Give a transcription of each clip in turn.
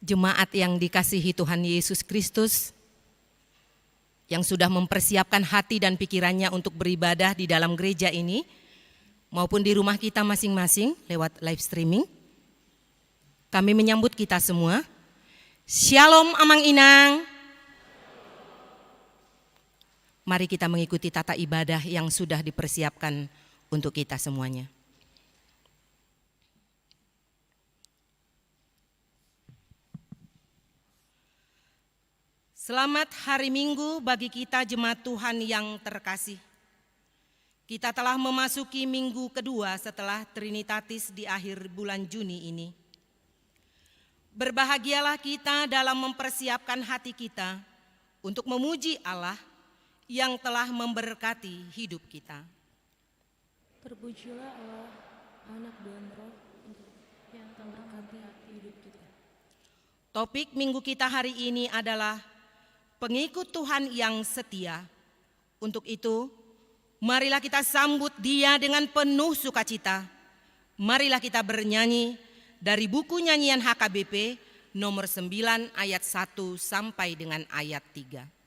Jemaat yang dikasihi Tuhan Yesus Kristus, yang sudah mempersiapkan hati dan pikirannya untuk beribadah di dalam gereja ini, maupun di rumah kita masing-masing lewat live streaming, kami menyambut kita semua. Shalom Amang Inang. Mari kita mengikuti tata ibadah yang sudah dipersiapkan untuk kita semuanya. Selamat hari Minggu bagi kita jemaat Tuhan yang terkasih. Kita telah memasuki minggu kedua setelah Trinitatis di akhir bulan Juni ini. Berbahagialah kita dalam mempersiapkan hati kita untuk memuji Allah yang telah memberkati hidup kita. Terpujilah Allah, Anak dan Roh yang telah memberkati hidup kita. Topik minggu kita hari ini adalah pengikut Tuhan yang setia. Untuk itu, marilah kita sambut Dia dengan penuh sukacita. Marilah kita bernyanyi dari buku nyanyian HKBP nomor 9 ayat 1 sampai dengan ayat 3.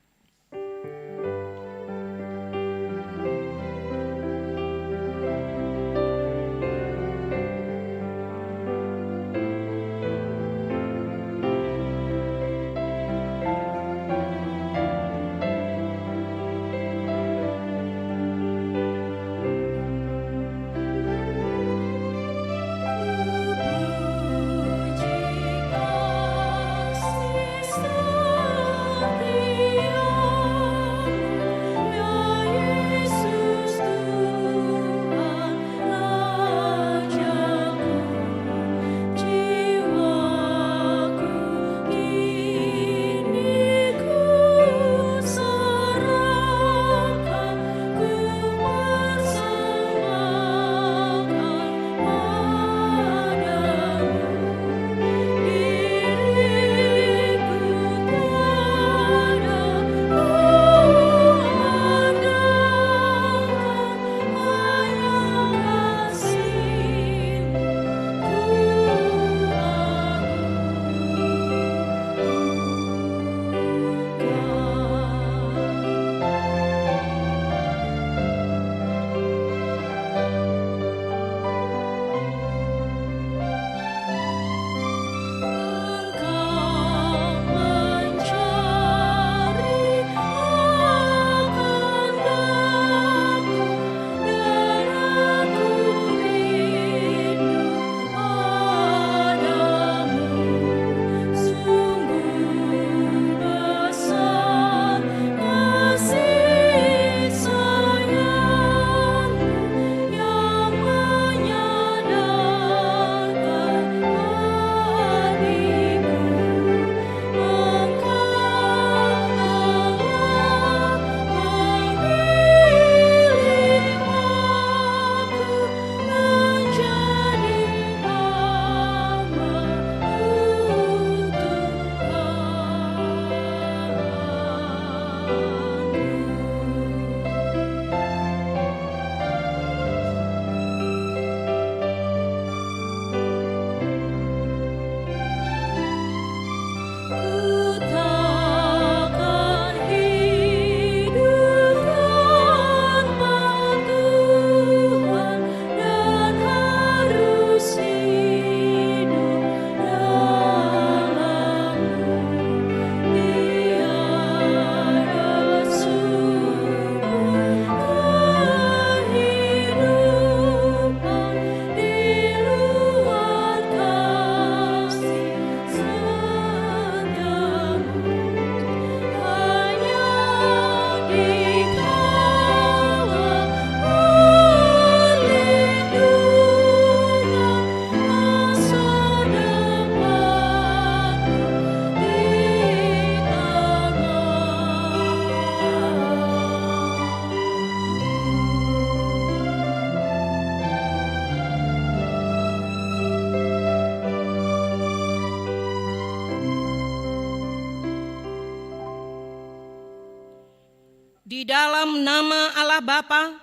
Di dalam nama Allah Bapa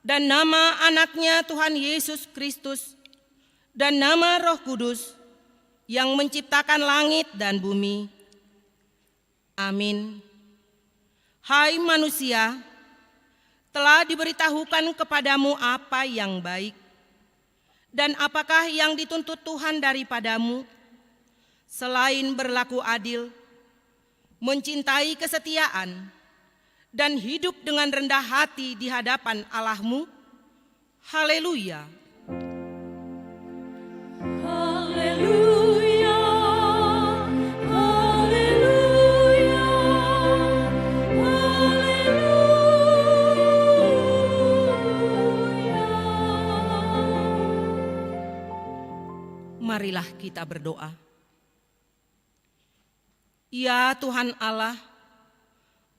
dan nama anaknya Tuhan Yesus Kristus dan nama Roh Kudus yang menciptakan langit dan bumi. Amin. Hai manusia, telah diberitahukan kepadamu apa yang baik, dan apakah yang dituntut Tuhan daripadamu, selain berlaku adil, mencintai kesetiaan, dan hidup dengan rendah hati di hadapan Allahmu. Haleluya. Haleluya, haleluya, haleluya. Marilah kita berdoa. Ya Tuhan Allah,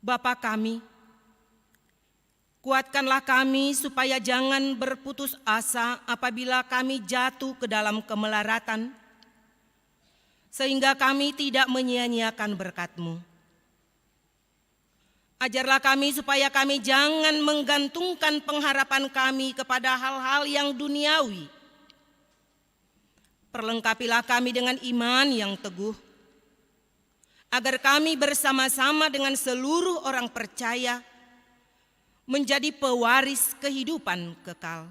Bapa kami, kuatkanlah kami supaya jangan berputus asa apabila kami jatuh ke dalam kemelaratan, sehingga kami tidak menyia-nyiakan berkat-Mu. Ajarlah kami supaya kami jangan menggantungkan pengharapan kami kepada hal-hal yang duniawi. Perlengkapilah kami dengan iman yang teguh, agar kami bersama-sama dengan seluruh orang percaya menjadi pewaris kehidupan kekal.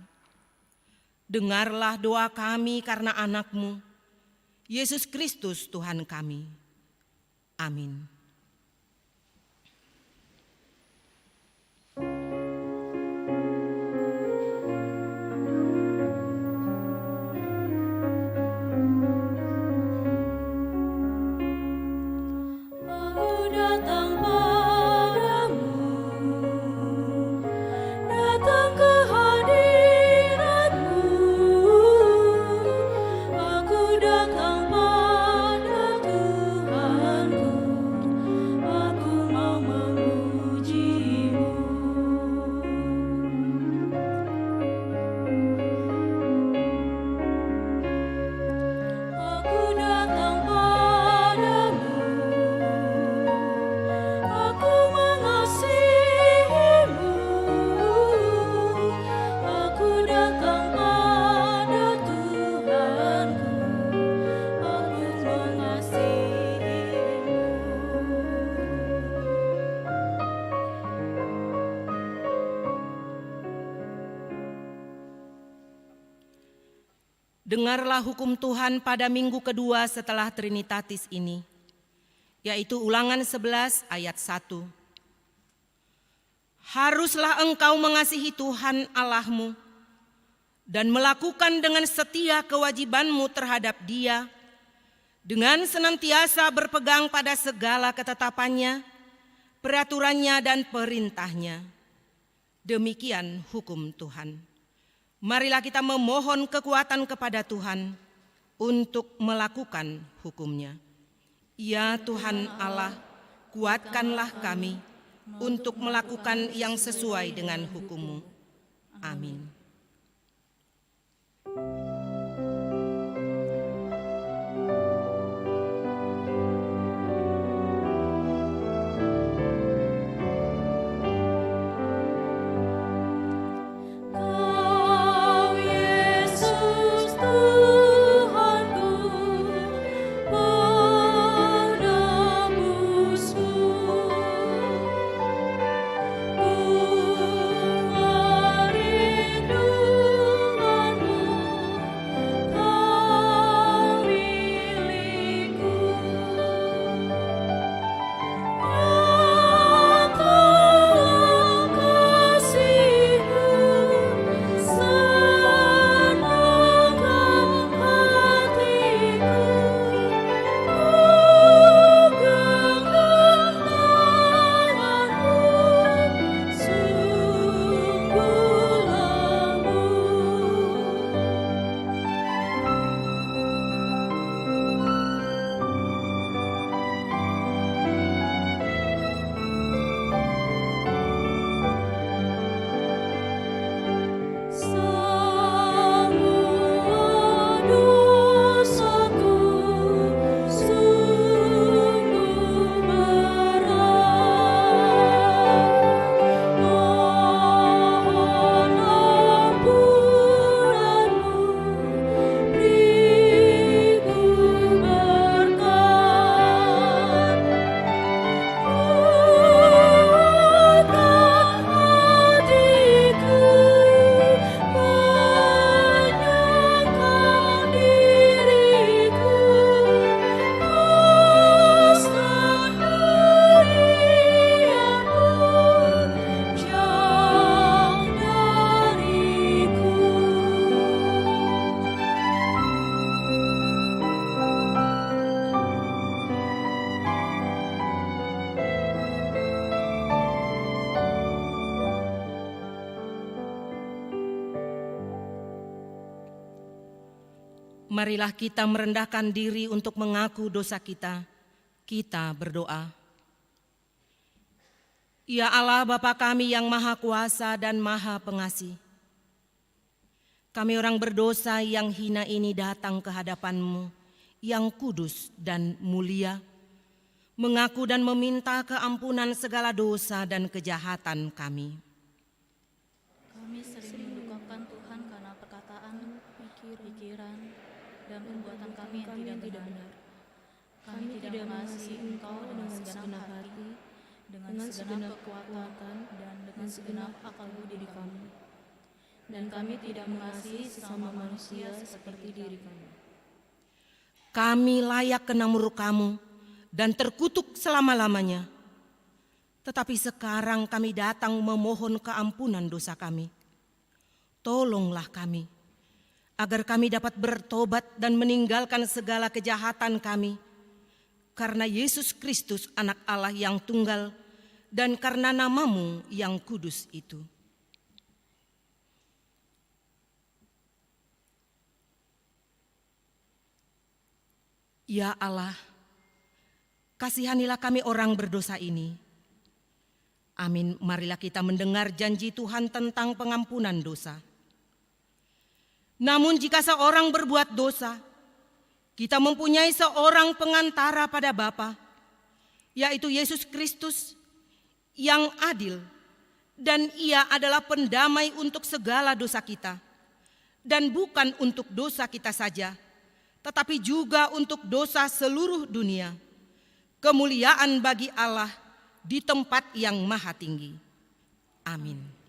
Dengarlah doa kami karena anak-Mu, Yesus Kristus Tuhan kami. Amin. Dengarlah hukum Tuhan pada minggu kedua setelah Trinitatis ini, yaitu Ulangan 11 ayat 1. Haruslah engkau mengasihi Tuhan Allahmu dan melakukan dengan setia kewajibanmu terhadap Dia, dengan senantiasa berpegang pada segala ketetapannya, peraturannya dan perintahnya. Demikian hukum Tuhan. Marilah kita memohon kekuatan kepada Tuhan untuk melakukan hukum-Nya. Ya Tuhan Allah, kuatkanlah kami untuk melakukan yang sesuai dengan hukum-Mu. Amin. Rindu Marilah kita merendahkan diri untuk mengaku dosa kita. Kita berdoa. Ya Allah Bapa kami yang Maha Kuasa dan Maha Pengasih, kami orang berdosa yang hina ini datang ke hadapan-Mu yang kudus dan mulia, mengaku dan meminta keampunan segala dosa dan kejahatan kami. Kami sering mendukakan Tuhan karena perkataan, pikiran, dan perbuatan kami yang tidak benar. Kami tidak mengasihi Engkau dengan segenap hati, dengan segenap kekuatan, dan dengan segenap akal budi kami. Dan kami tidak mengasihi sesama manusia seperti diri kami. Kami layak kena murka-Mu dan terkutuk selama-lamanya. Tetapi sekarang kami datang memohon keampunan dosa kami. Tolonglah kami, agar kami dapat bertobat dan meninggalkan segala kejahatan kami. Karena Yesus Kristus anak Allah yang tunggal dan karena nama-Mu yang kudus itu. Ya Allah, kasihanilah kami orang berdosa ini. Amin. Marilah kita mendengar janji Tuhan tentang pengampunan dosa. Namun jika seorang berbuat dosa, kita mempunyai seorang pengantara pada Bapa, yaitu Yesus Kristus yang adil, dan Ia adalah pendamai untuk segala dosa kita, dan bukan untuk dosa kita saja, tetapi juga untuk dosa seluruh dunia. Kemuliaan bagi Allah di tempat yang maha tinggi. Amin.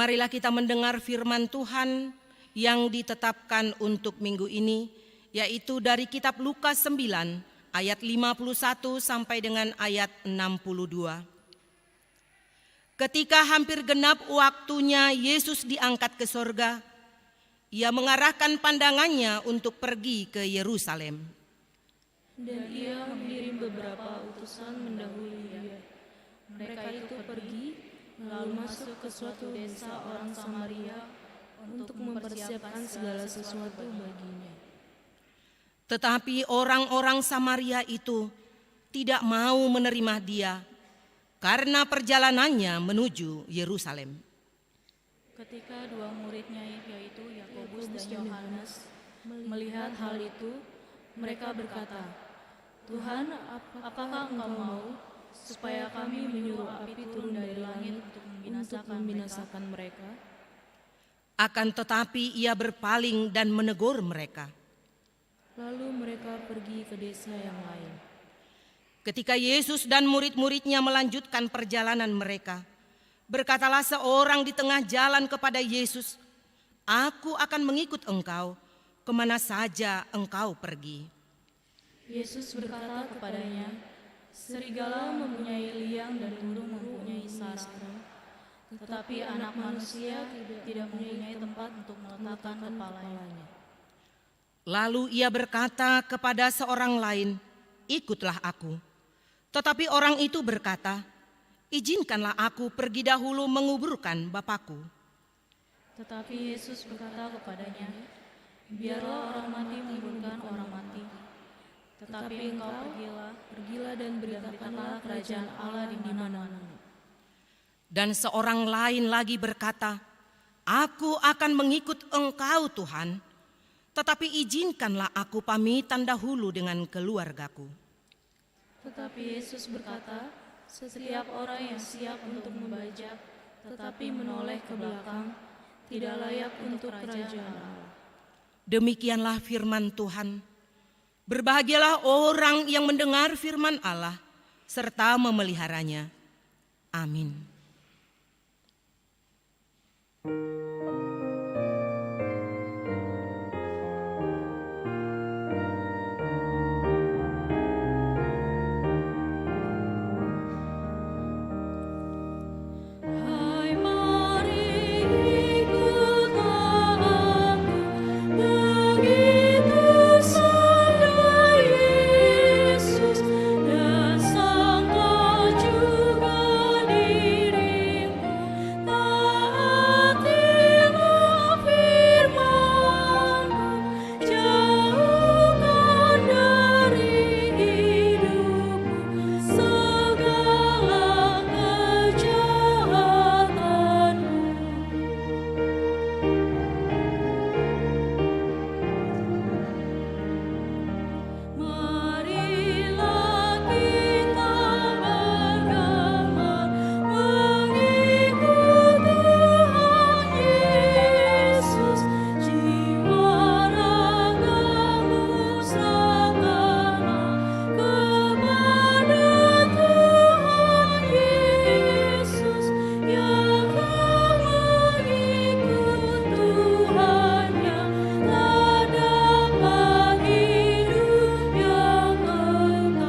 Marilah kita mendengar firman Tuhan yang ditetapkan untuk minggu ini, yaitu dari kitab Lukas 9 ayat 51 sampai dengan ayat 62. Ketika hampir genap waktunya Yesus diangkat ke sorga, Ia mengarahkan pandangannya untuk pergi ke Yerusalem. Dan Ia mengirim beberapa utusan mendahului Dia. Mereka itu pergi, lalu masuk ke suatu desa orang Samaria untuk mempersiapkan segala sesuatu baginya. Tetapi orang-orang Samaria itu tidak mau menerima Dia, karena perjalanannya menuju Yerusalem. Ketika dua muridnya yaitu Yakobus dan Yohanes melihat hal itu, mereka berkata, "Tuhan, apakah Engkau mau supaya kami menyuruh api turun dari langit untuk membinasakan mereka?" Akan tetapi ia berpaling dan menegur mereka. Lalu mereka pergi ke desa yang lain. Ketika Yesus dan murid-muridnya melanjutkan perjalanan mereka, berkatalah seorang di tengah jalan kepada Yesus, "Aku akan mengikut engkau kemana saja engkau pergi." Yesus berkata kepadanya, "Serigala mempunyai liang dan burung mempunyai sarang, tetapi Anak Manusia tidak mempunyai tempat untuk meletakkan kepalanya." Lalu ia berkata kepada seorang lain, "Ikutlah aku." Tetapi orang itu berkata, "Izinkanlah aku pergi dahulu menguburkan Bapakku." Tetapi Yesus berkata kepadanya, "Biarlah orang mati menguburkan orang mati, tetapi engkau pergilah dan beritakanlah kerajaan Allah di mana-mana." Dan seorang lain lagi berkata, "Aku akan mengikut engkau Tuhan, tetapi izinkanlah aku pamitan dahulu dengan keluargaku." Tetapi Yesus berkata, "Setiap orang yang siap untuk membajak tetapi menoleh ke belakang tidak layak untuk kerajaan Allah." Demikianlah firman Tuhan. Berbahagialah orang yang mendengar firman Allah serta memeliharanya. Amin. Hai, mari ikutlah aku, begitu sabda Yesus, dan sangka juga dirimu, taatilah firman-Mu, jauhkan dari hidupmu segala kejahatanmu. Marilah kita bergema mengikut Tuhan Yesus, jiwa ragamu serahkanlah kepada Tuhan Yesus, yang mengikut Tuhannya tak dapat hidup yang kekal.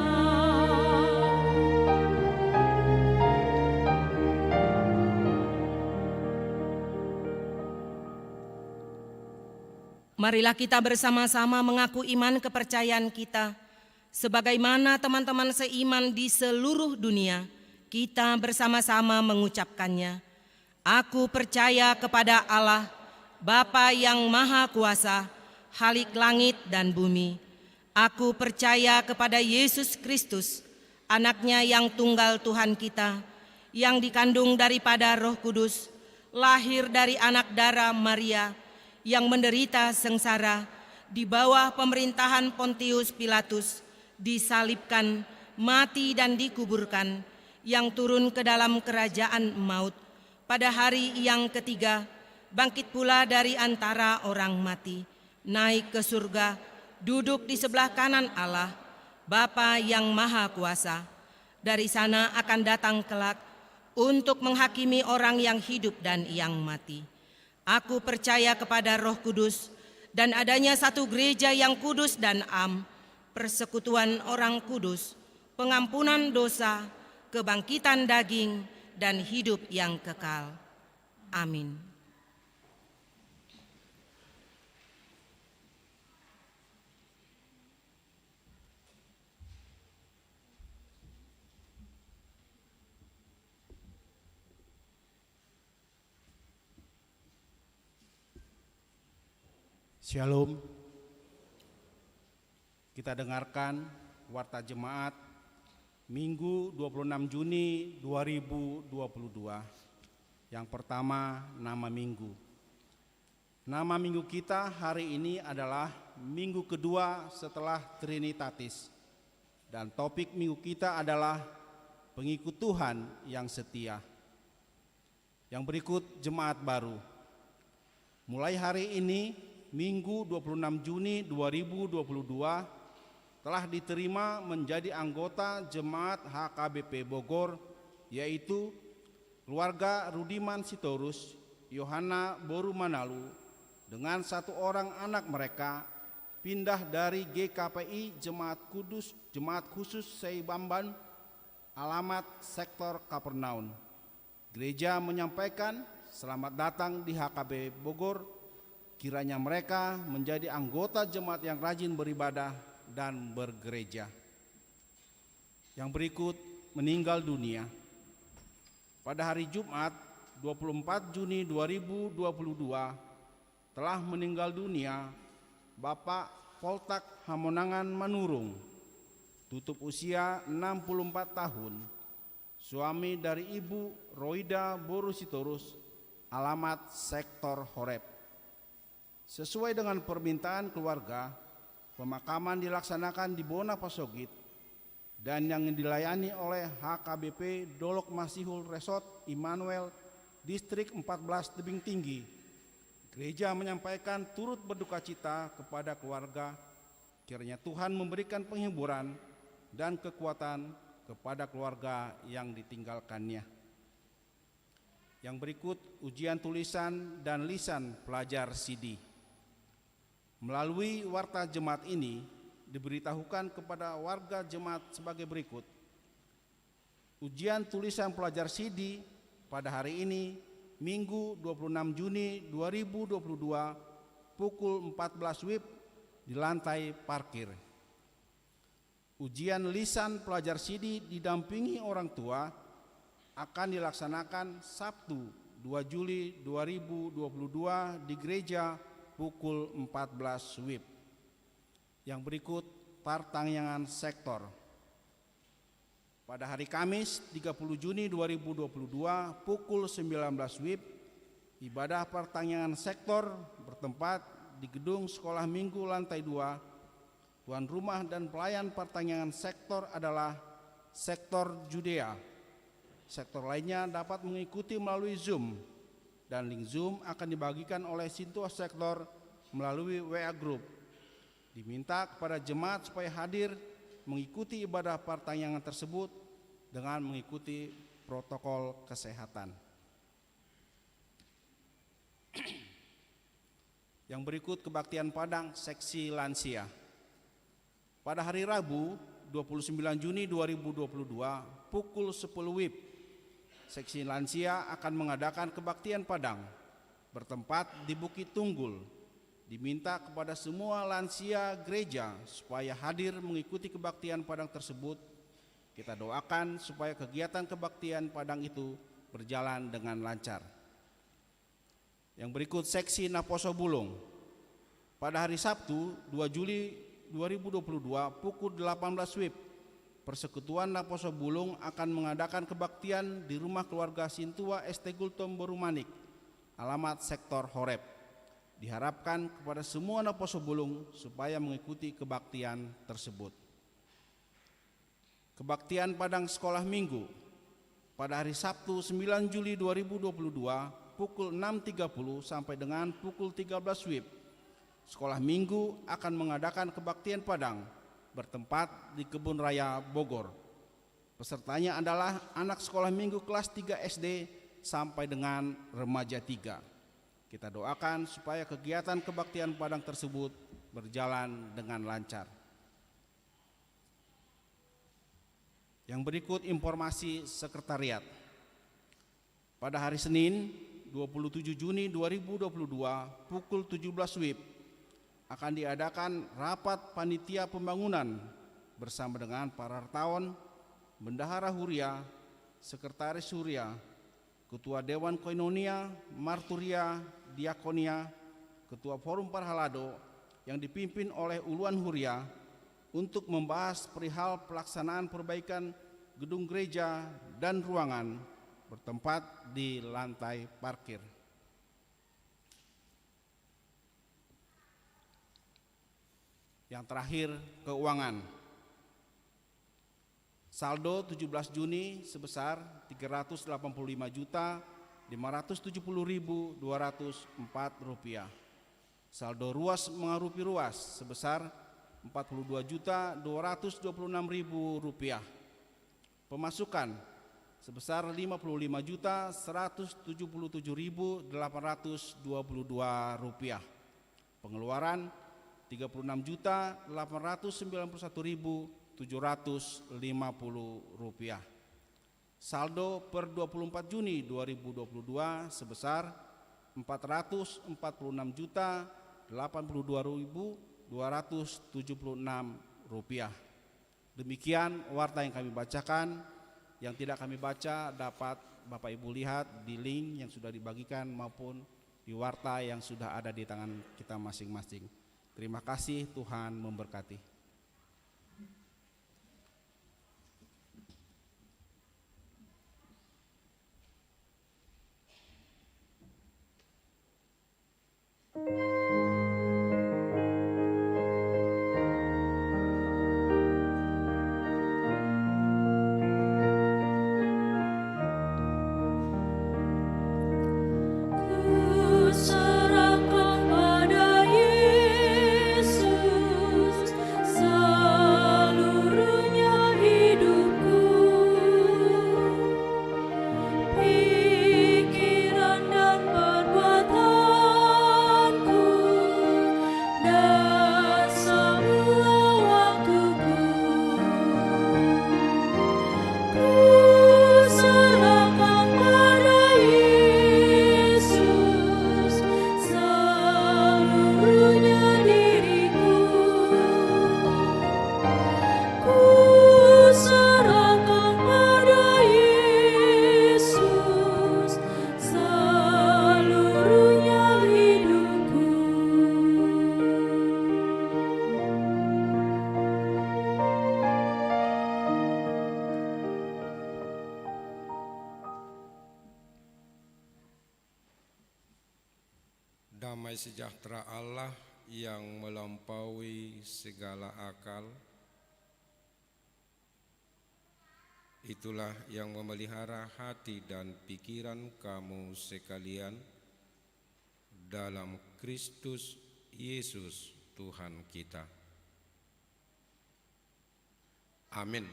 Marilah kita bersama-sama mengaku iman kepercayaan kita. Sebagaimana teman-teman seiman di seluruh dunia, kita bersama-sama mengucapkannya. Aku percaya kepada Allah, Bapa yang Maha Kuasa, Khalik langit dan bumi. Aku percaya kepada Yesus Kristus, Anaknya yang tunggal Tuhan kita, yang dikandung daripada Roh Kudus, lahir dari anak darah Maria, yang menderita sengsara di bawah pemerintahan Pontius Pilatus, disalibkan, mati dan dikuburkan, yang turun ke dalam kerajaan maut, pada hari yang ketiga bangkit pula dari antara orang mati, naik ke surga, duduk di sebelah kanan Allah, Bapa yang Maha Kuasa. Dari sana akan datang kelak untuk menghakimi orang yang hidup dan yang mati. Aku percaya kepada Roh Kudus dan adanya satu gereja yang kudus dan am, persekutuan orang kudus, pengampunan dosa, kebangkitan daging, dan hidup yang kekal. Amin. Shalom. Kita dengarkan warta jemaat Minggu 26 Juni 2022. Yang pertama, nama minggu. Nama minggu kita hari ini adalah minggu kedua setelah Trinitatis. Dan topik minggu kita adalah pengikut Tuhan yang setia. Yang berikut jemaat baru. Mulai hari ini, Minggu 26 Juni 2022, telah diterima menjadi anggota jemaat HKBP Bogor, yaitu keluarga Rudiman Sitorus, Yohana Boru Manalu, dengan 1 orang anak mereka, pindah dari GKPI Jemaat Khusus Seibamban, alamat sektor Kapernaum. Gereja menyampaikan selamat datang di HKB Bogor, kiranya mereka menjadi anggota jemaat yang rajin beribadah dan bergereja. Yang berikut meninggal dunia. Pada hari Jumat 24 Juni 2022 telah meninggal dunia Bapak Poltak Hamonangan Manurung, tutup usia 64 tahun, suami dari Ibu Roida Boru Sitorus, alamat sektor Horeb. Sesuai dengan permintaan keluarga, pemakaman dilaksanakan di Bona Pasogit dan yang dilayani oleh HKBP Dolok Masihul Resort Immanuel Distrik 14 Tebing Tinggi. Gereja menyampaikan turut berduka cita kepada keluarga, kiranya Tuhan memberikan penghiburan dan kekuatan kepada keluarga yang ditinggalkannya. Yang berikut ujian tulisan dan lisan pelajar CD. Melalui warta jemaat ini diberitahukan kepada warga jemaat sebagai berikut. Ujian tulisan pelajar CD pada hari ini, Minggu 26 Juni 2022, pukul 14 WIB di lantai parkir. Ujian lisan pelajar CD didampingi orang tua akan dilaksanakan Sabtu 2 Juli 2022 di gereja pukul 14 WIB. Yang berikut pertanyaan sektor. Pada hari Kamis 30 Juni 2022 pukul 19 WIB, ibadah pertanyaan sektor bertempat di gedung Sekolah Minggu lantai 2. Tuan rumah dan pelayan pertanyaan sektor adalah sektor Judea. Sektor lainnya dapat mengikuti melalui Zoom, dan link Zoom akan dibagikan oleh Sintua Sektor melalui WA Group. Diminta kepada jemaat supaya hadir mengikuti ibadah pertanyaan tersebut dengan mengikuti protokol kesehatan. Yang berikut kebaktian Padang seksi lansia. Pada hari Rabu 29 Juni 2022 pukul 10 WIB, seksi lansia akan mengadakan kebaktian Padang bertempat di Bukit Tunggul. Diminta kepada semua lansia gereja supaya hadir mengikuti kebaktian Padang tersebut. Kita doakan supaya kegiatan kebaktian Padang itu berjalan dengan lancar. Yang berikut seksi Naposo Bulung. Pada hari Sabtu 2 Juli 2022 pukul 18 WIB, Persekutuan Naposo Bulung akan mengadakan kebaktian di rumah keluarga Sintua ST Gultom Borumanik, alamat sektor Horeb. Diharapkan kepada semua Naposo Bulung supaya mengikuti kebaktian tersebut. Kebaktian Padang Sekolah Minggu pada hari Sabtu 9 Juli 2022 pukul 6.30 sampai dengan pukul 13 WIB. Sekolah Minggu akan mengadakan kebaktian Padang bertempat di Kebun Raya Bogor. Pesertanya adalah anak sekolah minggu kelas 3 SD sampai dengan remaja 3. Kita doakan supaya kegiatan kebaktian Padang tersebut berjalan dengan lancar. Yang berikut informasi sekretariat. Pada hari Senin 27 Juni 2022 pukul 17 WIB akan diadakan rapat panitia pembangunan bersama dengan para hartawan, bendahara Huria, sekretaris Huria, ketua Dewan Koinonia, Marturia, Diakonia, ketua Forum Parhalado yang dipimpin oleh Uluan Huria untuk membahas perihal pelaksanaan perbaikan gedung gereja, dan ruangan bertempat di lantai parkir. Yang terakhir, keuangan. Saldo 17 Juni sebesar Rp385.570.204. Saldo ruas mengarupi ruas sebesar Rp42.226.000. Pemasukan sebesar Rp57.822.822. Pengeluaran Rp39.891.750. Saldo per 24 Juni 2022 sebesar Rp444.082.276. Demikian warta yang kami bacakan. Yang tidak kami baca dapat Bapak Ibu lihat di link yang sudah dibagikan maupun di warta yang sudah ada di tangan kita masing-masing. Terima kasih, Tuhan memberkati. Damai sejahtera Allah yang melampaui segala akal, itulah yang memelihara hati dan pikiran kamu sekalian dalam Kristus Yesus Tuhan kita. Amin.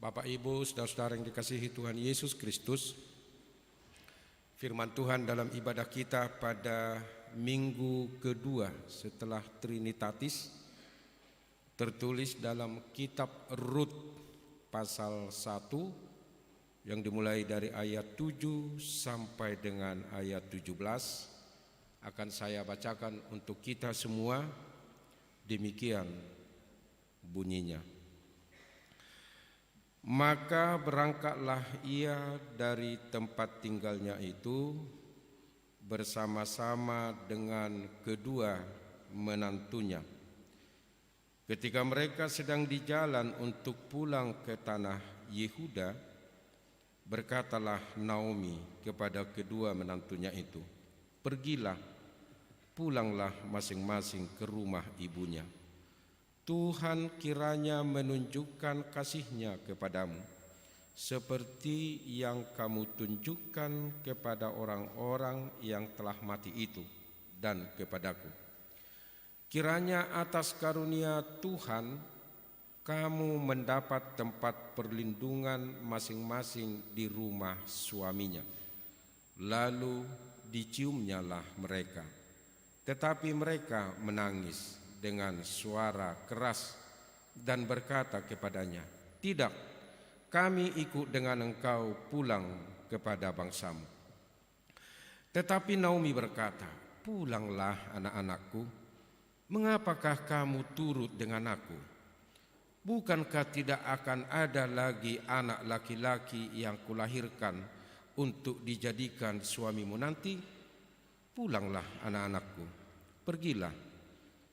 Bapak, Ibu, saudara-saudara yang dikasihi Tuhan Yesus Kristus, firman Tuhan dalam ibadah kita pada minggu kedua setelah Trinitatis tertulis dalam kitab Rut pasal 1 yang dimulai dari ayat 7 sampai dengan ayat 17 akan saya bacakan untuk kita semua. Demikian bunyinya. Maka berangkatlah ia dari tempat tinggalnya itu bersama-sama dengan kedua menantunya. Ketika mereka sedang di jalan untuk pulang ke tanah Yehuda, berkatalah Naomi kepada kedua menantunya itu, "Pergilah, pulanglah masing-masing ke rumah ibunya. Tuhan kiranya menunjukkan kasih-Nya kepadamu, seperti yang kamu tunjukkan kepada orang-orang yang telah mati itu dan kepadaku. Kiranya atas karunia Tuhan kamu mendapat tempat perlindungan masing-masing di rumah suaminya." Lalu diciumnyalah mereka, tetapi mereka menangis dengan suara keras dan berkata kepadanya, "Tidak, kami ikut dengan engkau pulang kepada bangsamu." Tetapi Naomi berkata, "Pulanglah anak-anakku, mengapakah kamu turut dengan aku? Bukankah tidak akan ada lagi anak laki-laki yang kulahirkan untuk dijadikan suamimu nanti? Pulanglah anak-anakku, pergilah,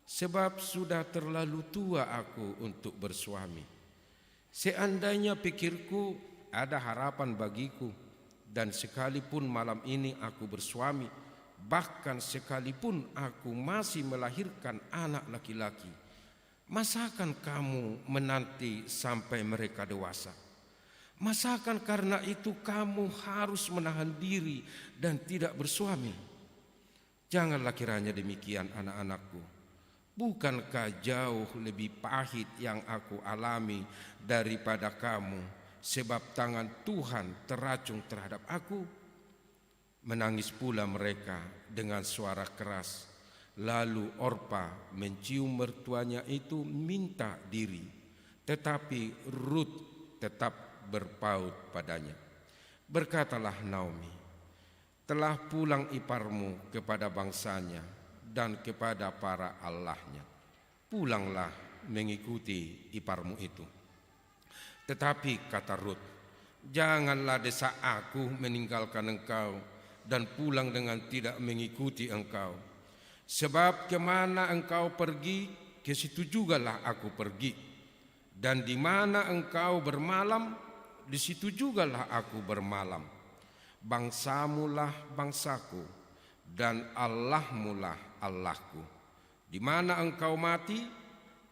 sebab sudah terlalu tua aku untuk bersuami. Seandainya pikirku ada harapan bagiku, dan sekalipun malam ini aku bersuami, bahkan sekalipun aku masih melahirkan anak laki-laki, masakan kamu menanti sampai mereka dewasa? Masakan karena itu kamu harus menahan diri dan tidak bersuami? Janganlah kiranya demikian, anak-anakku. Bukankah jauh lebih pahit yang aku alami daripada kamu, sebab tangan Tuhan teracung terhadap aku? Menangis pula mereka dengan suara keras. Lalu Orpa mencium mertuanya itu minta diri, tetapi Rut tetap berpaut padanya. Berkatalah Naomi, telah pulang iparmu kepada bangsanya dan kepada para allahnya. Pulanglah mengikuti iparmu itu. Tetapi kata Rut, janganlah desak aku meninggalkan engkau dan pulang dengan tidak mengikuti engkau. Sebab kemana engkau pergi, ke situ jugalah aku pergi. Dan di mana engkau bermalam, di situ jugalah aku bermalam. Bangsamulah bangsaku, dan Allahmulah Allahku. Di mana engkau mati,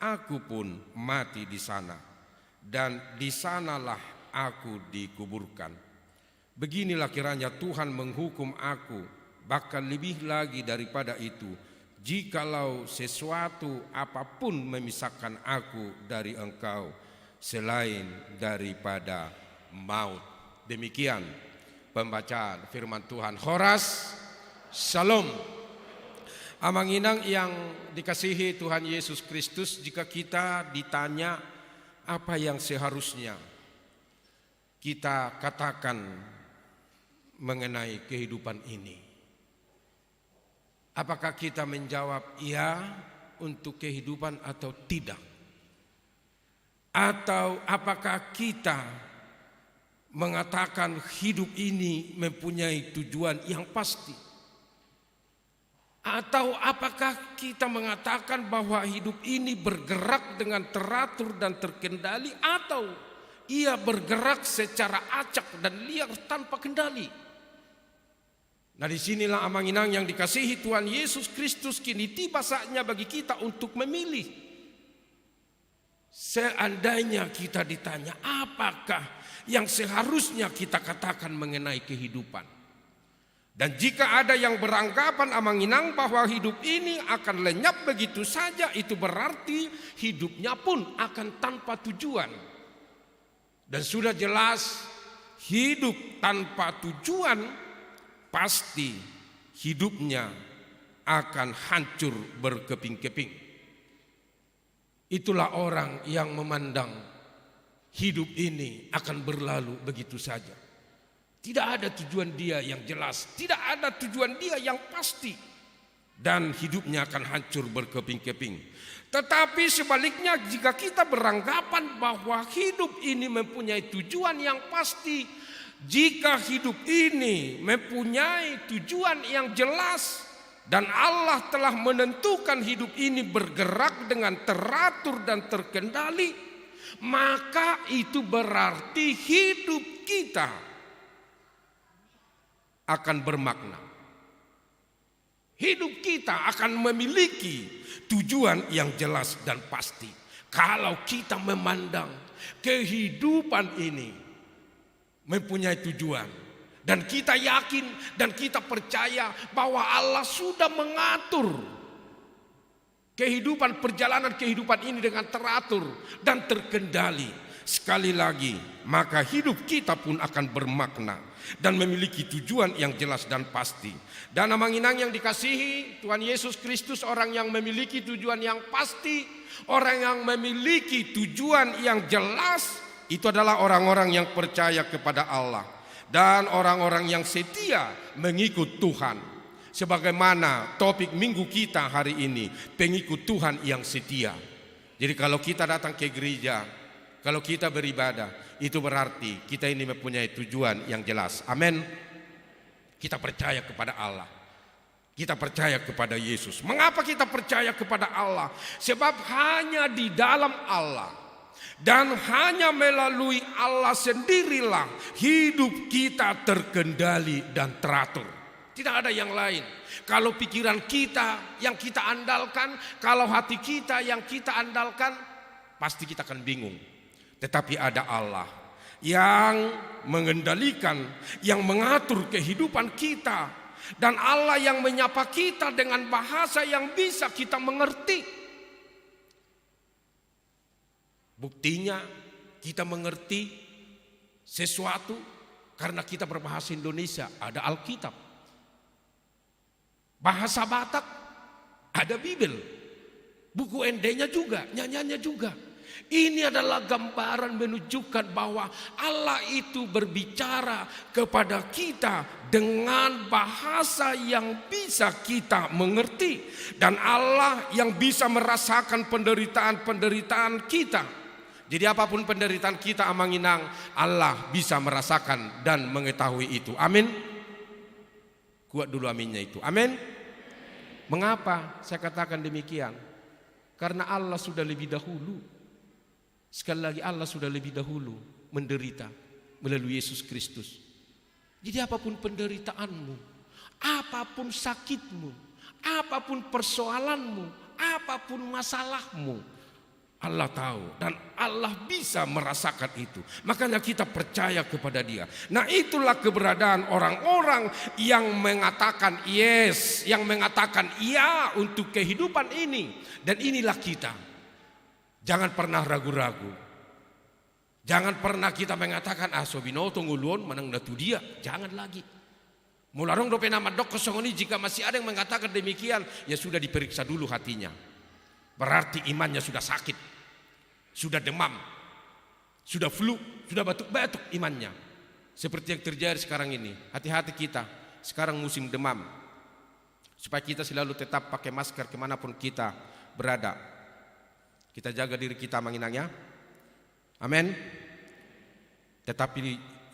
aku pun mati di sana, dan di sanalah aku dikuburkan. Beginilah kiranya Tuhan menghukum aku, bahkan lebih lagi daripada itu, jikalau sesuatu apapun memisahkan aku dari engkau selain daripada maut. Demikian pembacaan firman Tuhan. Horas, Shalom. Amanginang yang dikasihi Tuhan Yesus Kristus, jika kita ditanya apa yang seharusnya kita katakan mengenai kehidupan ini, apakah kita menjawab iya untuk kehidupan atau tidak? Atau apakah kita mengatakan hidup ini mempunyai tujuan yang pasti? Atau apakah kita mengatakan bahwa hidup ini bergerak dengan teratur dan terkendali, atau ia bergerak secara acak dan liar tanpa kendali? Nah, disinilah amanginang yang dikasihi Tuhan Yesus Kristus, kini tiba saatnya bagi kita untuk memilih. Seandainya kita ditanya apakah yang seharusnya kita katakan mengenai kehidupan. Dan jika ada yang beranggapan amanginang bahwa hidup ini akan lenyap begitu saja, itu berarti hidupnya pun akan tanpa tujuan. Dan sudah jelas hidup tanpa tujuan pasti hidupnya akan hancur berkeping-keping. Itulah orang yang memandang hidup ini akan berlalu begitu saja. Tidak ada tujuan dia yang jelas, tidak ada tujuan dia yang pasti, dan hidupnya akan hancur berkeping-keping. Tetapi sebaliknya, jika kita beranggapan bahwa hidup ini mempunyai tujuan yang pasti, jika hidup ini mempunyai tujuan yang jelas, dan Allah telah menentukan hidup ini bergerak dengan teratur dan terkendali, maka itu berarti hidup kita akan bermakna. Hidup kita akan memiliki tujuan yang jelas dan pasti. Kalau kita memandang kehidupan ini mempunyai tujuan, dan kita yakin dan kita percaya bahwa Allah sudah mengatur kehidupan, perjalanan kehidupan ini dengan teratur dan terkendali, sekali lagi, maka hidup kita pun akan bermakna dan memiliki tujuan yang jelas dan pasti. Dan amanginang yang dikasihi Tuhan Yesus Kristus, orang yang memiliki tujuan yang pasti, orang yang memiliki tujuan yang jelas, itu adalah orang-orang yang percaya kepada Allah dan orang-orang yang setia mengikut Tuhan. Sebagaimana topik minggu kita hari ini, pengikut Tuhan yang setia. Jadi kalau kita datang ke gereja, kalau kita beribadah, itu berarti kita ini mempunyai tujuan yang jelas. Amin. Kita percaya kepada Allah. Kita percaya kepada Yesus. Mengapa kita percaya kepada Allah? Sebab hanya di dalam Allah, Dan hanya melalui Allah sendirilah hidup kita terkendali dan teratur. Tidak ada yang lain. Kalau pikiran kita yang kita andalkan, kalau hati kita yang kita andalkan, pasti kita akan bingung. Tetapi ada Allah yang mengendalikan, yang mengatur kehidupan kita. Dan Allah yang menyapa kita dengan bahasa yang bisa kita mengerti. Buktinya kita mengerti sesuatu karena kita berbahasa Indonesia, ada Alkitab. Bahasa Batak ada Bibel. Buku ND-nya juga, nyanyiannya juga. Ini adalah gambaran menunjukkan bahwa Allah itu berbicara kepada kita dengan bahasa yang bisa kita mengerti. Dan Allah yang bisa merasakan penderitaan-penderitaan kita. Jadi apapun penderitaan kita Amanginang, Allah bisa merasakan dan mengetahui itu. Amin. Kuat dulu aminnya itu. Amin. Mengapa saya katakan demikian? Karena Allah sudah lebih dahulu. Sekali lagi Allah sudah lebih dahulu menderita melalui Yesus Kristus. Jadi apapun penderitaanmu, apapun sakitmu, apapun persoalanmu, apapun masalahmu, Allah tahu dan Allah bisa merasakan itu. Makanya kita percaya kepada Dia. Nah, itulah keberadaan orang-orang yang mengatakan yes, yang mengatakan iya untuk kehidupan ini. Dan inilah kita. Jangan pernah ragu-ragu. Jangan pernah kita mengatakan sobinoto nguluon manang datu dia. Jangan lagi. Mularong dope nama dok kosong ini, jika masih ada yang mengatakan demikian, ya sudah diperiksa dulu hatinya. Berarti imannya sudah sakit, sudah demam, sudah flu, sudah batuk-batuk imannya. Seperti yang terjadi sekarang ini. Hati-hati kita, sekarang musim demam. Supaya kita selalu tetap pakai masker kemanapun kita berada. Kita jaga diri kita Manginangnya. Amin. Tetapi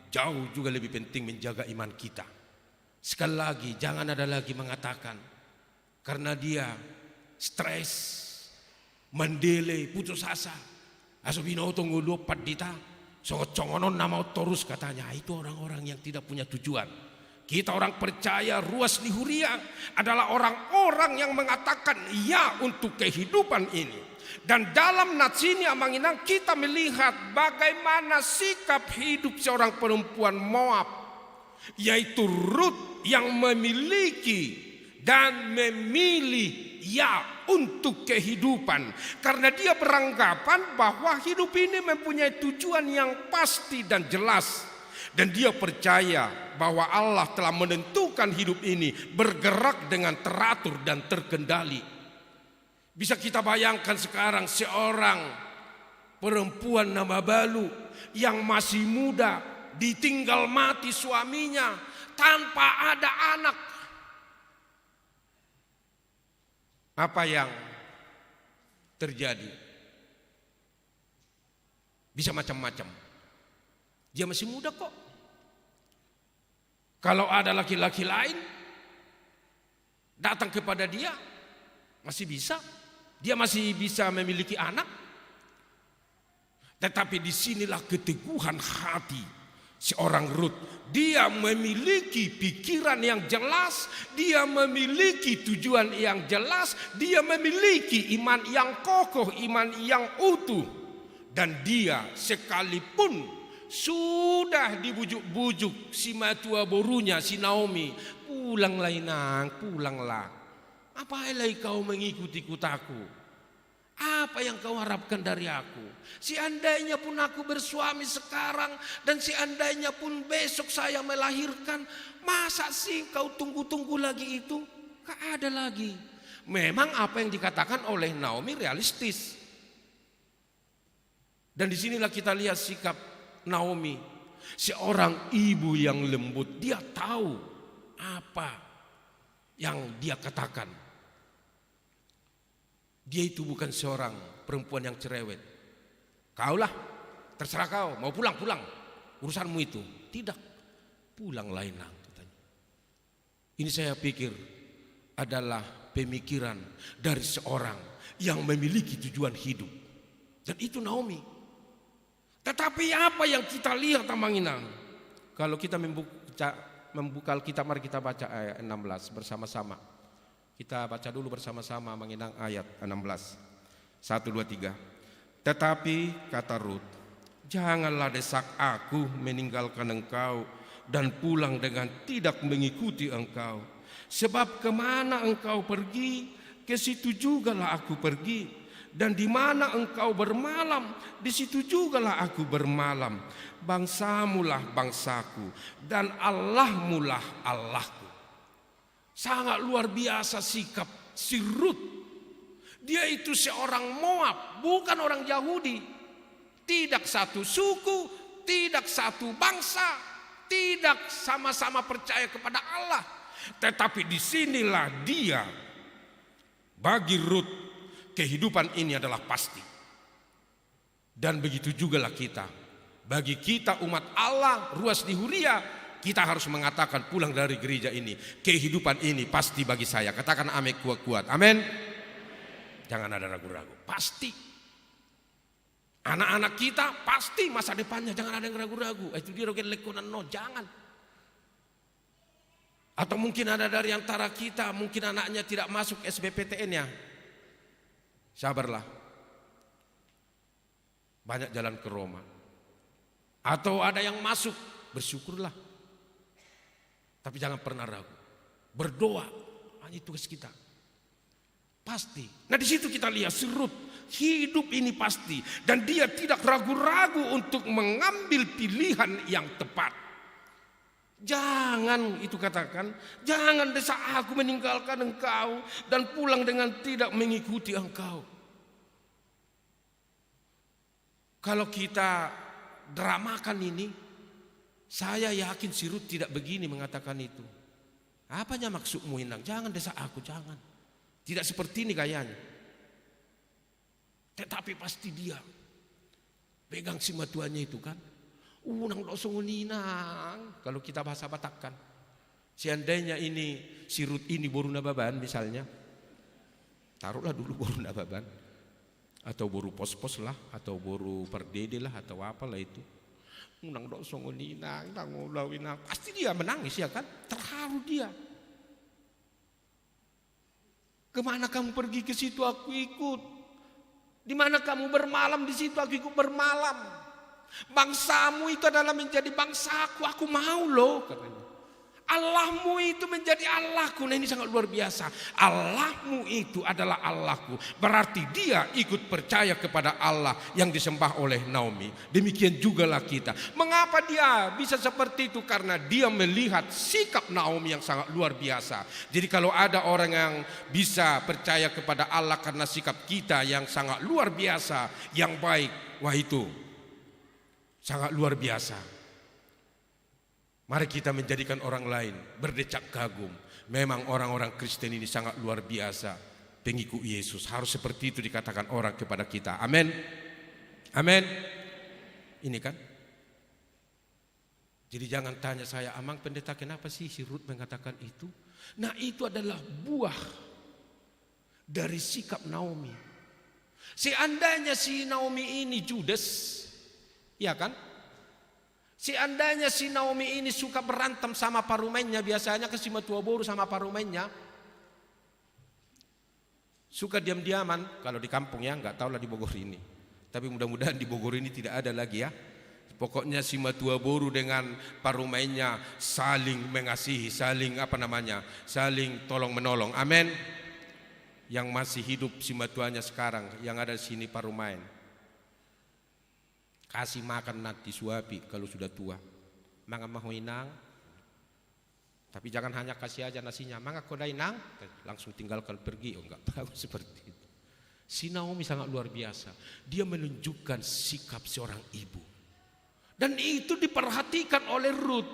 jauh juga lebih penting menjaga iman kita. Sekali lagi, jangan ada lagi mengatakan karena dia stres, mendele, putus asa. Asobinoto ngulu padita, songocongonon nama terus katanya. Itu orang-orang yang tidak punya tujuan. Kita orang percaya ruas lihuria adalah orang-orang yang mengatakan ya untuk kehidupan ini. Dan dalam nats ini Amanginang kita melihat bagaimana sikap hidup seorang perempuan Moab, yaitu Ruth yang memiliki dan memilih ya untuk kehidupan. Karena dia beranggapan bahwa hidup ini mempunyai tujuan yang pasti dan jelas. Dan dia percaya bahwa Allah telah menentukan hidup ini bergerak dengan teratur dan terkendali. Bisa kita bayangkan sekarang seorang perempuan nama Balu yang masih muda ditinggal mati suaminya tanpa ada anak. Apa yang terjadi? Bisa macam-macam. Dia masih muda kok. Kalau ada laki-laki lain datang kepada dia, masih bisa. Dia masih bisa memiliki anak. Tetapi disinilah keteguhan hati seorang Ruth. Dia memiliki pikiran yang jelas, dia memiliki tujuan yang jelas, dia memiliki iman yang kokoh, iman yang utuh. Dan dia sekalipun sudah dibujuk-bujuk si matua borunya, si Naomi, pulanglah inang, pulanglah. Apa lagi kau mengikut-ikut aku? Apa yang kau harapkan dari aku? Seandainya pun aku bersuami sekarang dan seandainya pun besok saya melahirkan, masa sih kau tunggu-tunggu lagi itu? Gak ada lagi. Memang apa yang dikatakan oleh Naomi realistis. Dan disinilah kita lihat sikap Naomi, seorang ibu yang lembut. Dia tahu apa yang dia katakan. Dia itu bukan seorang perempuan yang cerewet. Kaulah, terserah kau, mau pulang, urusanmu itu. Tidak, pulang lainlah katanya. Ini saya pikir adalah pemikiran dari seorang yang memiliki tujuan hidup. Dan itu Naomi. Tetapi apa yang kita lihat Tamanginang? Kalau kita membuka Alkitab, mari kita baca ayat 16 bersama-sama. Kita baca dulu bersama-sama Manginang ayat 16. 1, 2, 3. Tetapi kata Rut, janganlah desak aku meninggalkan engkau dan pulang dengan tidak mengikuti engkau. Sebab kemana engkau pergi, ke situ jugalah aku pergi. Dan di mana engkau bermalam, di situ jugalah aku bermalam. Bangsamulah bangsaku dan Allahmulah Allahku. Sangat luar biasa sikap si Rut. Dia itu seorang Moab, bukan orang Yahudi. Tidak satu suku, tidak satu bangsa, tidak sama-sama percaya kepada Allah. Tetapi disinilah dia, bagi Rut, kehidupan ini adalah pasti. Dan begitu jugalah kita. Bagi kita umat Allah, ruas di Huria, kita harus mengatakan pulang dari gereja ini, kehidupan ini pasti bagi saya. Katakan amin kuat-kuat. Amin. Jangan ada ragu-ragu. Pasti. Anak-anak kita pasti masa depannya, jangan ada yang ragu-ragu. Itu dia rogen lekonan no, jangan. Atau mungkin ada dari antara kita, mungkin anaknya tidak masuk SBPTN-nya. Sabarlah. Banyak jalan ke Roma. Atau ada yang masuk, bersyukurlah. Tapi jangan pernah ragu. Berdoa, hanya tugas kita. Pasti. Nah di situ kita lihat si Rut, hidup ini pasti. Dan dia tidak ragu-ragu untuk mengambil pilihan yang tepat. Jangan itu katakan, jangan desak aku meninggalkan engkau dan pulang dengan tidak mengikuti engkau. Kalau kita dramakan ini, saya yakin si Rut tidak begini mengatakan itu. Apanya maksudmu Inang? Jangan desak aku, jangan. Tidak seperti ini gayanya. Tetapi pasti dia pegang si matuannya itu kan. Nang dosong ninang. Kalau kita bahasa Batak kan. Seandainya ini si Rut ini boru nababan misalnya. Taruhlah dulu boru nababan. Atau boru pos-pos lah, atau boru perdede lah, atau apalah itu. Nang dosong ninang, nang ulawinang. Pasti dia menangis ya kan? Terharu dia. Kemana kamu pergi, ke situ aku ikut. Di mana kamu bermalam, di situ aku ikut bermalam. Bangsamu itu adalah menjadi bangsaku, aku mau loh katanya. Allahmu itu menjadi Allahku. Nah ini sangat luar biasa. Allahmu itu adalah Allahku. Berarti dia ikut percaya kepada Allah yang disembah oleh Naomi. Demikian jugalah kita. Mengapa dia bisa seperti itu? Karena dia melihat sikap Naomi yang sangat luar biasa. Jadi kalau ada orang yang bisa percaya kepada Allah karena sikap kita yang sangat luar biasa, yang baik, wah itu sangat luar biasa. Mari kita menjadikan orang lain berdecak kagum. Memang orang-orang Kristen ini sangat luar biasa. Pengikut Yesus harus seperti itu dikatakan orang kepada kita. Amin. Amin. Ini kan. Jadi jangan tanya saya, Amang pendeta kenapa sih si Rut mengatakan itu? Nah itu adalah buah dari sikap Naomi. Seandainya si Naomi ini judes, ya kan? Seandainya si Naomi ini suka berantem sama parumennya, biasanya ke si matua boru sama parumennya suka diam-diaman. Kalau di kampung ya, nggak tahu lah di Bogor ini. Tapi mudah-mudahan di Bogor ini tidak ada lagi ya. Pokoknya si matua boru dengan parumennya saling mengasihi, saling saling tolong menolong. Amin. Yang masih hidup si matuanya sekarang, yang ada di sini parumain. Kasih makan nanti suapi kalau sudah tua. Mangga mahoinang. Tapi jangan hanya kasih aja nasinya. Mangga kodainang, langsung tinggalkan pergi. Oh enggak bagus seperti itu. Si Naomi sangat luar biasa. Dia menunjukkan sikap seorang ibu. Dan itu diperhatikan oleh Rut.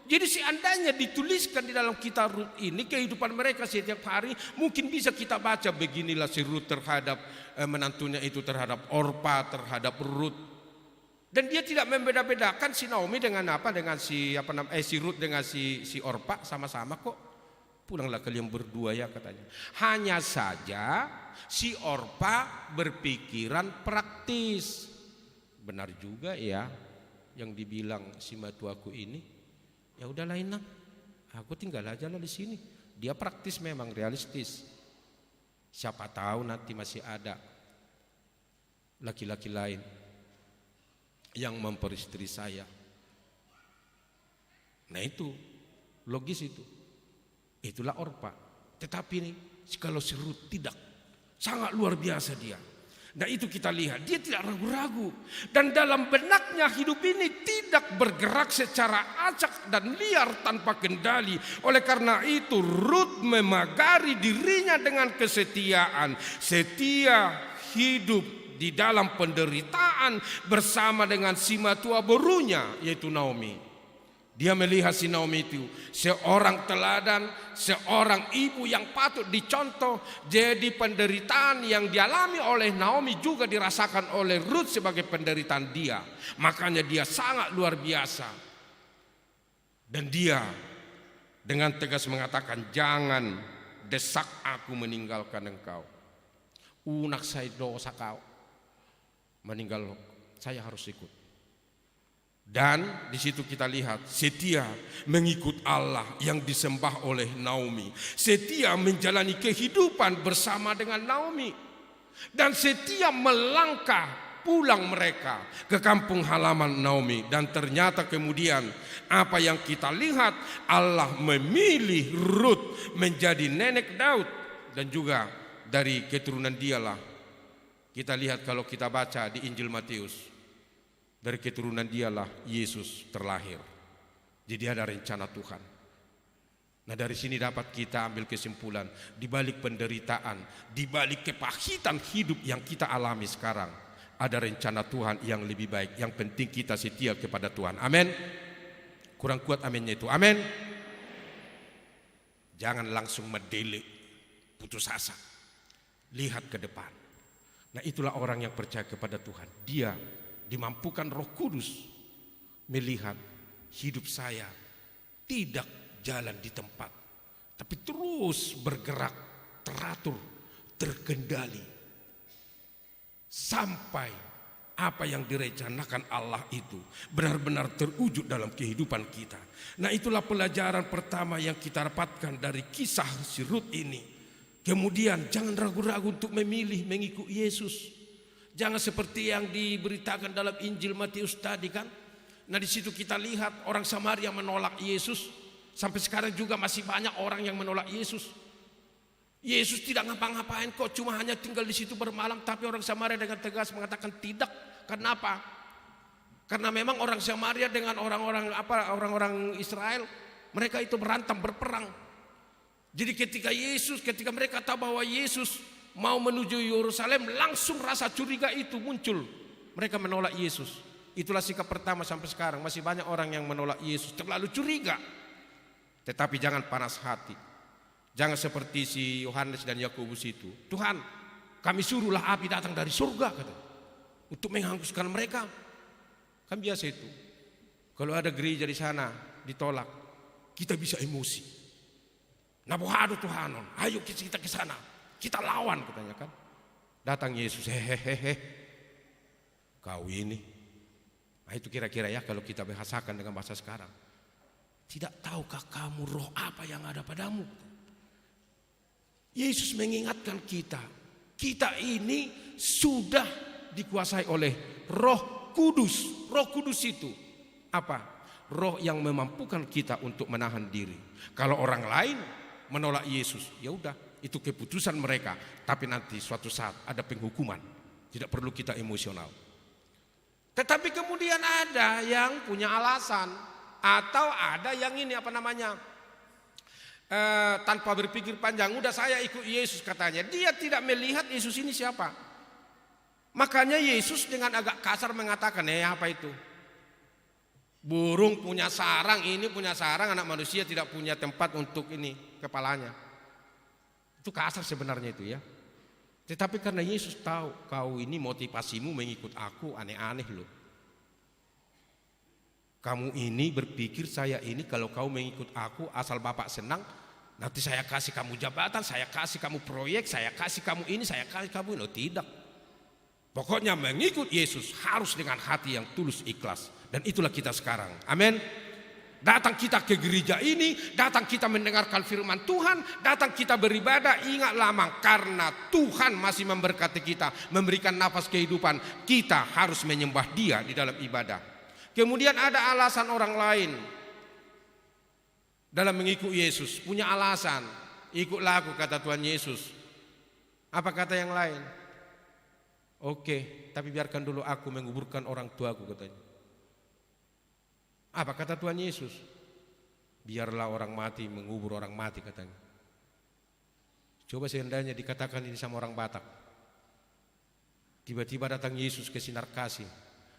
Jadi seandainya dituliskan di dalam kitab Rut ini, kehidupan mereka setiap hari, mungkin bisa kita baca beginilah si Rut terhadap menantunya itu, terhadap Orpa, terhadap Rut. Dan dia tidak membeda-bedakan si Naomi dengan si Rut dengan si Orpa, sama-sama kok. Pulanglah kalian berdua ya katanya. Hanya saja si Orpa berpikiran praktis. benar juga ya yang dibilang si mertuaku ini. Ya udah lain nak, aku tinggal aja lah di sini. Dia praktis memang, realistis. Siapa tahu nanti masih ada laki-laki lain yang memperistri saya. Nah itu logis itu. Itulah Orpa. Tetapi ini kalau si Rut tidak, sangat luar biasa dia. Nah itu kita lihat, dia tidak ragu-ragu. Dan dalam benaknya hidup ini tidak bergerak secara acak dan liar tanpa kendali. Oleh karena itu Rut memagari dirinya dengan kesetiaan. Setia hidup di dalam penderitaan bersama dengan si mertua barunya, yaitu Naomi. Dia melihat si Naomi itu seorang teladan, seorang ibu yang patut dicontoh. Jadi penderitaan yang dialami oleh Naomi juga dirasakan oleh Rut sebagai penderitaan dia. Makanya dia sangat luar biasa. Dan dia dengan tegas mengatakan, jangan desak aku meninggalkan engkau. Unak saya dosa kau, meninggal saya harus ikut. Dan di situ kita lihat setia mengikut Allah yang disembah oleh Naomi. Setia menjalani kehidupan bersama dengan Naomi. Dan setia melangkah pulang mereka ke kampung halaman Naomi. Dan ternyata kemudian apa yang kita lihat, Allah memilih Rut menjadi nenek Daud. Dan juga dari keturunan dialah kita lihat kalau kita baca di Injil Matius, dari keturunan dialah Yesus terlahir. Jadi ada rencana Tuhan. Nah dari sini dapat kita ambil kesimpulan, di balik penderitaan, di balik kepahitan hidup yang kita alami sekarang, ada rencana Tuhan yang lebih baik. Yang penting kita setia kepada Tuhan. Amin. Kurang kuat aminnya itu. Amin. Jangan langsung mendelik, putus asa. Lihat ke depan. Nah itulah orang yang percaya kepada Tuhan. Dia dimampukan Roh Kudus melihat hidup saya tidak jalan di tempat, tapi terus bergerak, teratur, terkendali, sampai apa yang direncanakan Allah itu benar-benar terwujud dalam kehidupan kita. Nah itulah pelajaran pertama yang kita dapatkan dari kisah si Rut ini. Kemudian jangan ragu-ragu untuk memilih mengikuti Yesus. Jangan seperti yang diberitakan dalam Injil Matius tadi kan. Nah di situ kita lihat orang Samaria menolak Yesus. Sampai sekarang juga masih banyak orang yang menolak Yesus. Yesus tidak ngapa-ngapain kok, cuma hanya tinggal di situ bermalam. Tapi orang Samaria dengan tegas mengatakan tidak. Kenapa? Karena memang orang Samaria dengan orang-orang Israel, mereka itu berantem, berperang. Jadi ketika mereka tahu bahwa Yesus mau menuju Yerusalem, langsung rasa curiga itu muncul. Mereka menolak Yesus. Itulah sikap pertama sampai sekarang. Masih banyak orang yang menolak Yesus, terlalu curiga. Tetapi jangan panas hati. Jangan seperti si Yohanes dan Yakobus itu. Tuhan, kami suruhlah api datang dari surga, kata, untuk menghanguskan mereka. Kan biasa itu. Kalau ada gereja di sana ditolak, kita bisa emosi. Nah, aduh Tuhan, ayo kita ke sana. Kita lawan, katanya kan. Datang Yesus, hehehe, kau ini. Nah itu kira-kira ya kalau kita bahasakan dengan bahasa sekarang. Tidak tahukah kamu roh apa yang ada padamu? Yesus mengingatkan kita. Kita ini sudah dikuasai oleh Roh Kudus. Roh Kudus itu apa? Roh yang memampukan kita untuk menahan diri. Kalau orang lain menolak Yesus, ya udah. Itu keputusan mereka, tapi nanti suatu saat ada penghukuman. Tidak perlu kita emosional. Tetapi kemudian ada yang punya alasan, atau ada yang ini tanpa berpikir panjang, udah saya ikut Yesus katanya. Dia tidak melihat Yesus ini siapa. Makanya Yesus dengan agak kasar mengatakan, apa itu? Burung punya sarang, ini punya sarang, anak manusia tidak punya tempat untuk ini kepalanya. Itu kasar sebenarnya itu ya. Tetapi karena Yesus tahu kau ini motivasimu mengikut aku aneh-aneh loh. Kamu ini berpikir saya ini kalau kau mengikut aku asal Bapak senang, nanti saya kasih kamu jabatan, saya kasih kamu proyek, saya kasih kamu ini, saya kasih kamu ini. Loh, tidak. Pokoknya mengikut Yesus harus dengan hati yang tulus ikhlas. Dan itulah kita sekarang. Amin. Datang kita ke gereja ini, datang kita mendengarkan firman Tuhan, datang kita beribadah, ingatlah karena Tuhan masih memberkati kita, memberikan nafas kehidupan, kita harus menyembah Dia di dalam ibadah. Kemudian ada alasan orang lain dalam mengikut Yesus, punya alasan, ikutlah aku kata Tuhan Yesus. Apa kata yang lain? Oke, tapi biarkan dulu aku menguburkan orang tuaku katanya. Apa kata Tuhan Yesus? Biarlah orang mati mengubur orang mati katanya. Coba seandainya dikatakan ini sama orang Batak. Tiba-tiba datang Yesus ke Sinar Kasih.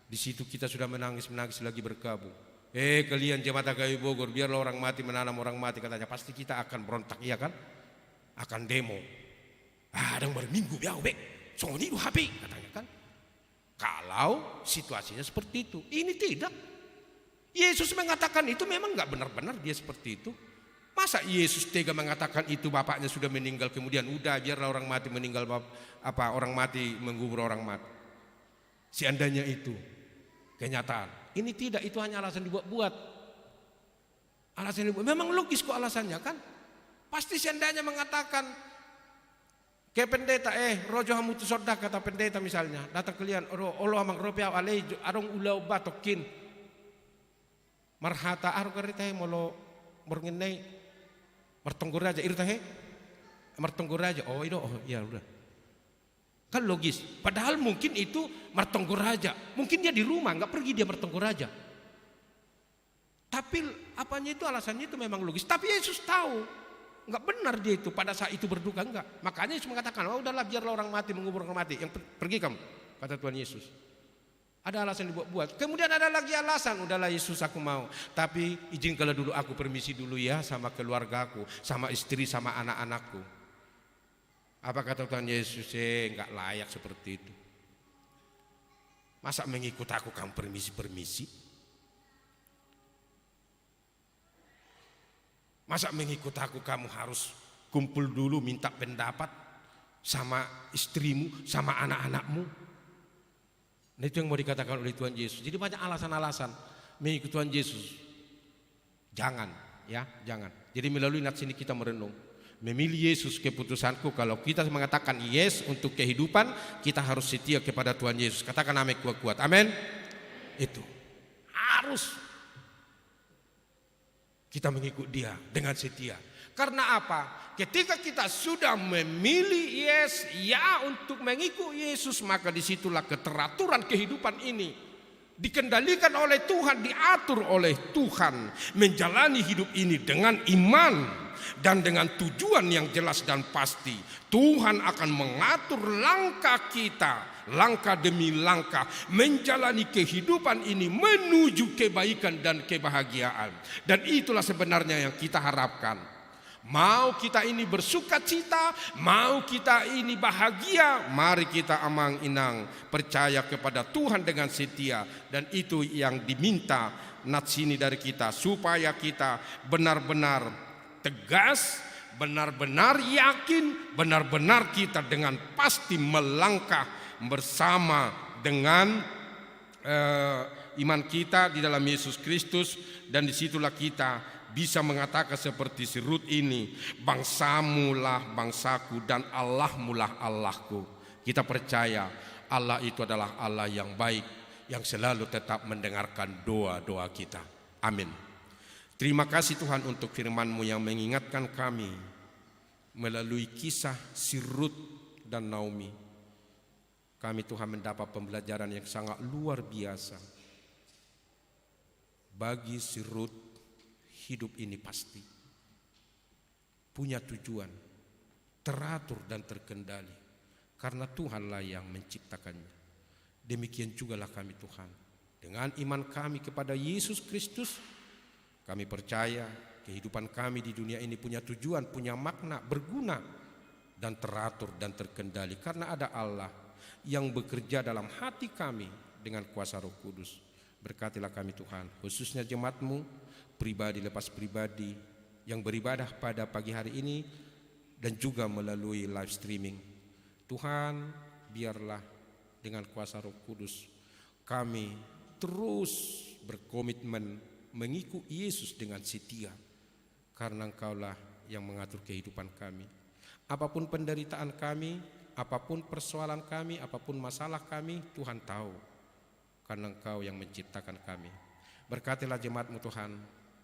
Di situ kita sudah menangis-menangis lagi berkabung. Kalian jemaat AKI Bogor, biarlah orang mati menanam orang mati katanya. Pasti kita akan berontak, iya kan? Akan demo. Ada yang berminggu biar be, songoni du HP katanya kan. Kalau situasinya seperti itu, ini tidak. Yesus mengatakan itu memang nggak benar-benar dia seperti itu. Masa Yesus tega mengatakan itu bapaknya sudah meninggal kemudian udah biarlah orang mati meninggal orang mati mengubur orang mati. Seandainya itu kenyataan. Ini tidak, itu hanya alasan dibuat-buat. Alasan dibuat. Memang logis kok alasannya kan. Pasti seandainya mengatakan ke pendeta rojo hamutu sodak kata pendeta misalnya datang kalian Allah amang ropiau alai arong ulau batokin marhata aru karitahe molo morngenai martonggo raja irtahe martonggo raja ya udah kan logis. Padahal mungkin itu martonggo raja, mungkin dia di rumah nggak pergi dia martonggo raja, tapi apanya itu alasannya itu memang logis. Tapi Yesus tahu nggak benar dia itu pada saat itu berduka enggak. Makanya Yesus mengatakan, udahlah biarlah orang mati mengubur orang mati. Yang pergi kamu, kata Tuhan Yesus. Ada alasan dibuat-buat. Kemudian ada lagi alasan, udahlah Yesus aku mau. Tapi izinkanlah dulu aku permisi dulu ya sama keluargaku, sama istri, sama anak-anakku. Apa kata Tuhan Yesus? Enggak layak seperti itu. Masa mengikut aku kamu permisi-permisi? Masa mengikut aku kamu harus kumpul dulu minta pendapat sama istrimu, sama anak-anakmu? Nah itu yang mau dikatakan oleh Tuhan Yesus. Jadi banyak alasan-alasan mengikut Tuhan Yesus. Jangan, ya, jangan. Jadi melalui nats ini kita merenung. Memilih Yesus keputusanku. Kalau kita mengatakan yes untuk kehidupan, kita harus setia kepada Tuhan Yesus. Katakan amin kuat-kuat. Amin. Itu harus kita mengikut Dia dengan setia. Karena apa? Ketika kita sudah memilih yes, ya untuk mengikut Yesus, maka disitulah keteraturan kehidupan ini dikendalikan oleh Tuhan, diatur oleh Tuhan, menjalani hidup ini dengan iman dan dengan tujuan yang jelas dan pasti. Tuhan akan mengatur langkah kita, langkah demi langkah, menjalani kehidupan ini menuju kebaikan dan kebahagiaan. Dan itulah sebenarnya yang kita harapkan. Mau kita ini bersuka cita, mau kita ini bahagia, mari kita amang inang percaya kepada Tuhan dengan setia. Dan itu yang diminta nats ini dari kita, supaya kita benar-benar tegas, benar-benar yakin, benar-benar kita dengan pasti melangkah bersama dengan iman kita di dalam Yesus Kristus. Dan disitulah kita bisa mengatakan seperti si Rut ini, bangsamu lah bangsaku dan Allahmu lah Allahku. Kita percaya Allah itu adalah Allah yang baik, yang selalu tetap mendengarkan doa-doa kita. Amin. Terima kasih Tuhan untuk firman-Mu yang mengingatkan kami melalui kisah si Rut dan Naomi. Kami Tuhan mendapat pembelajaran yang sangat luar biasa. Bagi si Rut, hidup ini pasti punya tujuan, teratur dan terkendali, karena Tuhanlah yang menciptakannya. Demikian jugalah kami Tuhan. Dengan iman kami kepada Yesus Kristus, kami percaya kehidupan kami di dunia ini punya tujuan, punya makna, berguna dan teratur dan terkendali, karena ada Allah yang bekerja dalam hati kami dengan kuasa Roh Kudus. Berkatilah kami Tuhan, khususnya jemaat-Mu pribadi lepas pribadi yang beribadah pada pagi hari ini dan juga melalui live streaming. Tuhan, biarlah dengan kuasa Roh Kudus, kami terus berkomitmen mengikuti Yesus dengan setia, karena Engkaulah yang mengatur kehidupan kami. Apapun penderitaan kami, apapun persoalan kami, apapun masalah kami, Tuhan tahu, karena Engkau yang menciptakan kami. Berkatilah jemaat-Mu Tuhan,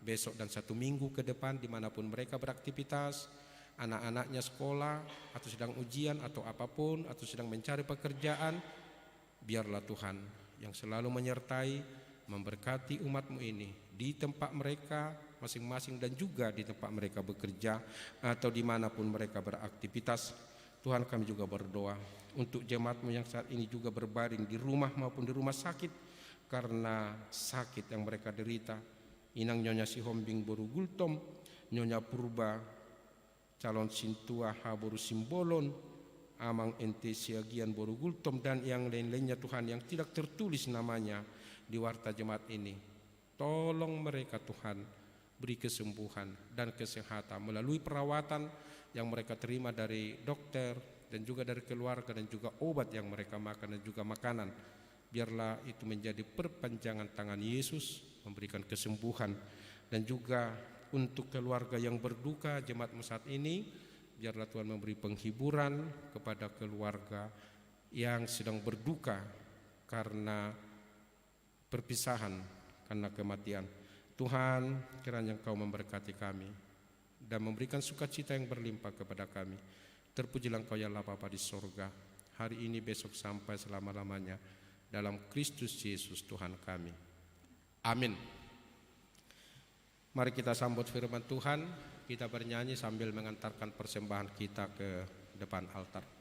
besok dan 1 minggu ke depan dimanapun mereka beraktivitas, anak-anaknya sekolah, atau sedang ujian, atau apapun, atau sedang mencari pekerjaan, biarlah Tuhan yang selalu menyertai, memberkati umat-Mu ini di tempat mereka masing-masing dan juga di tempat mereka bekerja atau dimanapun mereka beraktivitas. Tuhan, kami juga berdoa untuk jemaat-Mu yang saat ini juga berbaring di rumah maupun di rumah sakit karena sakit yang mereka derita. Inang Nyonya Sihombing Boru Gultom, Nyonya Purba calon Sintua Haboru Simbolon, Amang Ente Siagian Boru Gultom, dan yang lain-lainnya Tuhan yang tidak tertulis namanya di warta jemaat ini. Tolong mereka Tuhan, beri kesembuhan dan kesehatan melalui perawatan yang mereka terima dari dokter dan juga dari keluarga, dan juga obat yang mereka makan dan juga makanan. Biarlah itu menjadi perpanjangan tangan Yesus memberikan kesembuhan. Dan juga untuk keluarga yang berduka jemaat-Mu saat ini, biarlah Tuhan memberi penghiburan kepada keluarga yang sedang berduka karena perpisahan, karena kematian. Tuhan, kiranya Engkau memberkati kami dan memberikan sukacita yang berlimpah kepada kami. Terpujilah Engkau ya Allah Bapa di sorga, hari ini, besok, sampai selama-lamanya, dalam Kristus Yesus Tuhan kami. Amin. Mari kita sambut firman Tuhan, kita bernyanyi sambil mengantarkan persembahan kita ke depan altar.